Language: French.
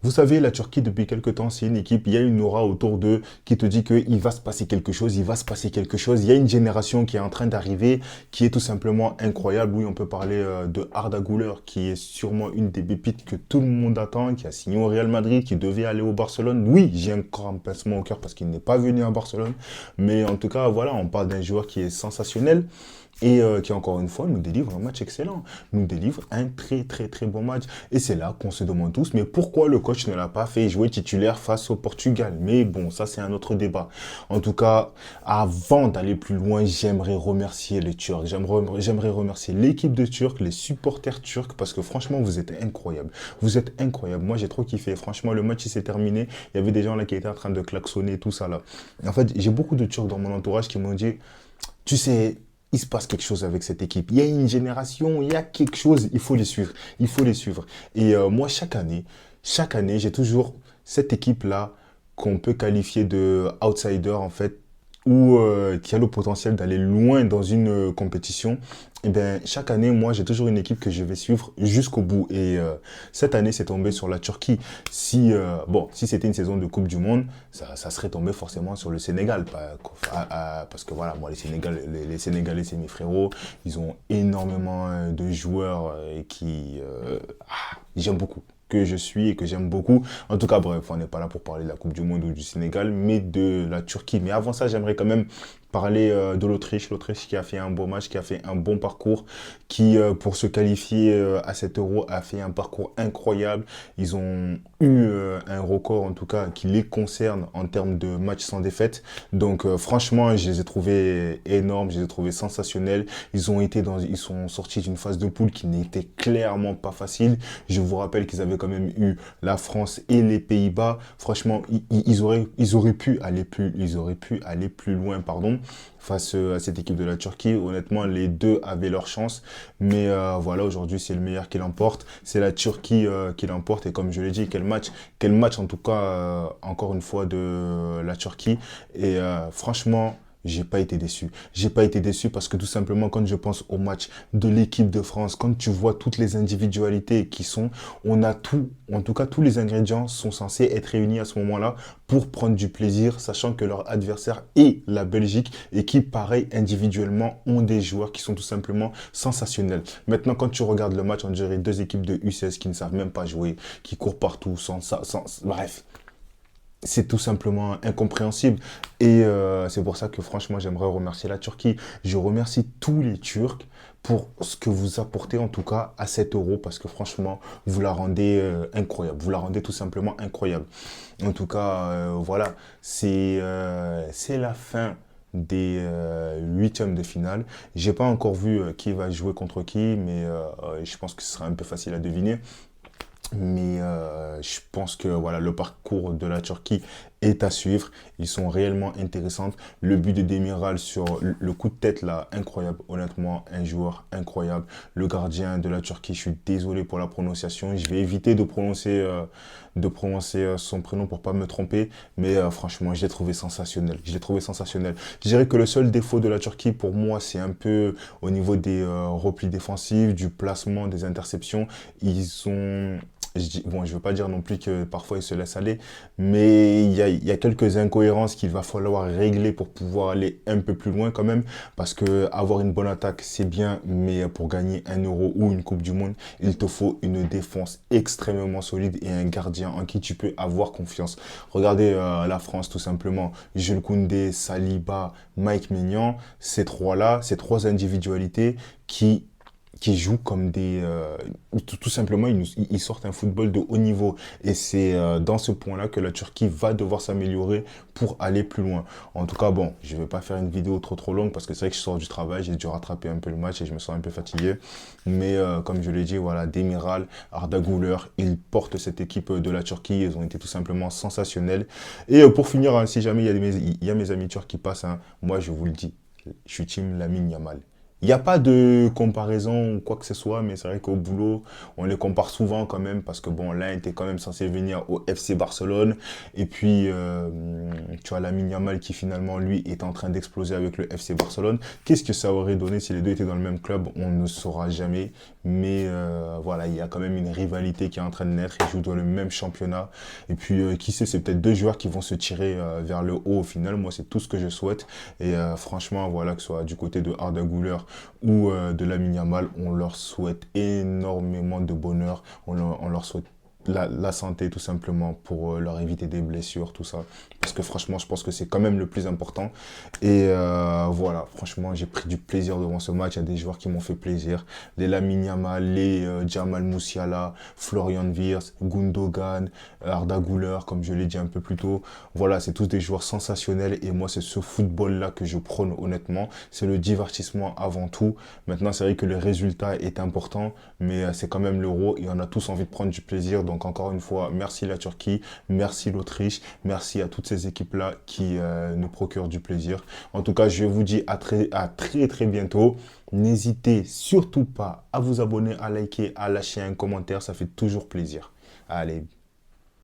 Vous savez, la Turquie, depuis quelque temps, c'est une équipe, il y a une aura autour d'eux qui te dit qu'il va se passer quelque chose, il va se passer quelque chose. Il y a une génération qui est en train d'arriver, qui est tout simplement incroyable. Oui, on peut parler de Arda Güler, qui est sûrement une des pépites que tout le monde attend, qui a signé au Real Madrid, qui devait aller au Barcelone. Oui, j'ai encore un pincement au cœur parce qu'il n'est pas venu à Barcelone. Mais en tout cas, voilà, on parle d'un joueur qui est sensationnel et qui, encore une fois, nous délivre un match excellent, nous délivre un très très très bon match. Et c'est là qu'on se demande tous, mais pourquoi le coach ne l'a pas fait jouer titulaire face au Portugal? Mais bon, ça c'est un autre débat. En tout cas, avant d'aller plus loin, j'aimerais remercier les Turcs, j'aimerais remercier l'équipe de Turcs, les supporters turcs, parce que franchement, vous êtes incroyables. Vous êtes incroyables. Moi, j'ai trop kiffé. Franchement, le match, il s'est terminé. Il y avait des gens là qui étaient en train de klaxonner, tout ça là. En fait, j'ai beaucoup de Turcs dans mon entourage qui m'ont dit, tu sais, il se passe quelque chose avec cette équipe. Il y a une génération, il y a quelque chose, il faut les suivre. Il faut les suivre. Et moi, chaque année, j'ai toujours cette équipe-là qu'on peut qualifier de outsider, en fait, ou qui a le potentiel d'aller loin dans une compétition. Et ben, chaque année, moi, j'ai toujours une équipe que je vais suivre jusqu'au bout. Et cette année, c'est tombé sur la Turquie. Si, bon, si c'était une saison de Coupe du Monde, ça serait tombé forcément sur le Sénégal. Parce que voilà, moi, les Sénégalais, c'est mes frérots. Ils ont énormément de joueurs j'aime beaucoup, que je suis et que j'aime beaucoup. En tout cas, bref, on n'est pas là pour parler de la Coupe du Monde ou du Sénégal, mais de la Turquie. Mais avant ça, j'aimerais quand même parler de l'Autriche. L'Autriche qui a fait un beau match, qui a fait un bon parcours, qui, pour se qualifier à cet Euro, a fait un parcours incroyable. Ils ont eu un record, en tout cas, qui les concerne en termes de matchs sans défaite. Donc, franchement, je les ai trouvés énormes, je les ai trouvés sensationnels. Ils sont sortis d'une phase de poule qui n'était clairement pas facile. Je vous rappelle qu'ils avaient quand même eu la France et les Pays-Bas. Franchement, ils auraient pu aller plus loin, pardon, face à cette équipe de la Turquie. Honnêtement, les deux avaient leur chance. Mais voilà, aujourd'hui, c'est le meilleur qui l'emporte. C'est la Turquie qui l'emporte. Et comme je l'ai dit, quel match en tout cas, encore une fois, de la Turquie. Et franchement, j'ai pas été déçu. J'ai pas été déçu parce que tout simplement, quand je pense au match de l'équipe de France, quand tu vois toutes les individualités qui sont, on a tout, en tout cas, tous les ingrédients sont censés être réunis à ce moment-là pour prendre du plaisir, sachant que leur adversaire est la Belgique et qui, pareil, individuellement, ont des joueurs qui sont tout simplement sensationnels. Maintenant, quand tu regardes le match, on dirait deux équipes de U16 qui ne savent même pas jouer, qui courent partout bref, c'est tout simplement incompréhensible. Et c'est pour ça que franchement, j'aimerais remercier la Turquie. Je remercie tous les Turcs pour ce que vous apportez en tout cas à cet euro parce que franchement, vous la rendez incroyable. Vous la rendez tout simplement incroyable. En tout cas, voilà, c'est la fin des huitièmes de finale. J'ai pas encore vu qui va jouer contre qui, mais je pense que ce sera un peu facile à deviner. Mais je pense que voilà, le parcours de la Turquie est à suivre. Ils sont réellement intéressants. Le but de Demiral sur le coup de tête là, incroyable. Honnêtement, un joueur incroyable. Le gardien de la Turquie, je suis désolé pour la prononciation. Je vais éviter de prononcer son prénom pour pas me tromper. Mais franchement, je l'ai trouvé sensationnel. Je l'ai trouvé sensationnel. Je dirais que le seul défaut de la Turquie pour moi, c'est un peu au niveau des replis défensifs, du placement, des interceptions. Ils ont bon, je ne veux pas dire non plus que parfois ils se laissent aller, mais il y a quelques incohérences qu'il va falloir régler pour pouvoir aller un peu plus loin quand même, parce que avoir une bonne attaque, c'est bien, mais pour gagner un euro ou une Coupe du Monde, il te faut une défense extrêmement solide et un gardien en qui tu peux avoir confiance. Regardez la France tout simplement, Jules Koundé, Saliba, Mike Maignan, ces trois-là, ces trois individualités qui jouent comme tout simplement, ils sortent un football de haut niveau. Et c'est dans ce point-là que la Turquie va devoir s'améliorer pour aller plus loin. En tout cas, bon, je ne vais pas faire une vidéo trop longue parce que c'est vrai que je sors du travail, j'ai dû rattraper un peu le match et je me sens un peu fatigué. Mais comme je l'ai dit, voilà, Demiral, Arda Güler, ils portent cette équipe de la Turquie. Ils ont été tout simplement sensationnels. Et pour finir, hein, si jamais il y a mes amis turcs qui passent, hein, moi je vous le dis, je suis team Lamine Yamal. Il n'y a pas de comparaison ou quoi que ce soit, mais c'est vrai qu'au boulot, on les compare souvent quand même parce que bon, l'un était quand même censé venir au FC Barcelone et puis tu vois Lamine Yamal qui finalement lui est en train d'exploser avec le FC Barcelone. Qu'est-ce que ça aurait donné si les deux étaient dans le même club? On ne saura jamais, mais voilà, il y a quand même une rivalité qui est en train de naître. Ils jouent dans le même championnat et puis qui sait, c'est peut-être deux joueurs qui vont se tirer vers le haut au final. Moi, c'est tout ce que je souhaite et franchement, voilà, que ce soit du côté de Arda Güler ou de Lamine Yamal, on leur souhaite énormément de bonheur. On leur souhaite la santé tout simplement pour leur éviter des blessures, tout ça. Parce que franchement, je pense que c'est quand même le plus important. Et voilà, franchement, j'ai pris du plaisir devant ce match. Il y a des joueurs qui m'ont fait plaisir. Les Lamine Yamal, les Jamal Musiala, Florian Wirtz, Gundogan, Arda Güler, comme je l'ai dit un peu plus tôt. Voilà, c'est tous des joueurs sensationnels. Et moi, c'est ce football-là que je prône honnêtement. C'est le divertissement avant tout. Maintenant, c'est vrai que le résultat est important, mais c'est quand même l'Euro et on a tous envie de prendre du plaisir. Donc encore une fois, merci la Turquie, merci l'Autriche, merci à toutes ces équipes-là qui nous procurent du plaisir. En tout cas, je vous dis à très très bientôt. N'hésitez surtout pas à vous abonner, à liker, à lâcher un commentaire, ça fait toujours plaisir. Allez,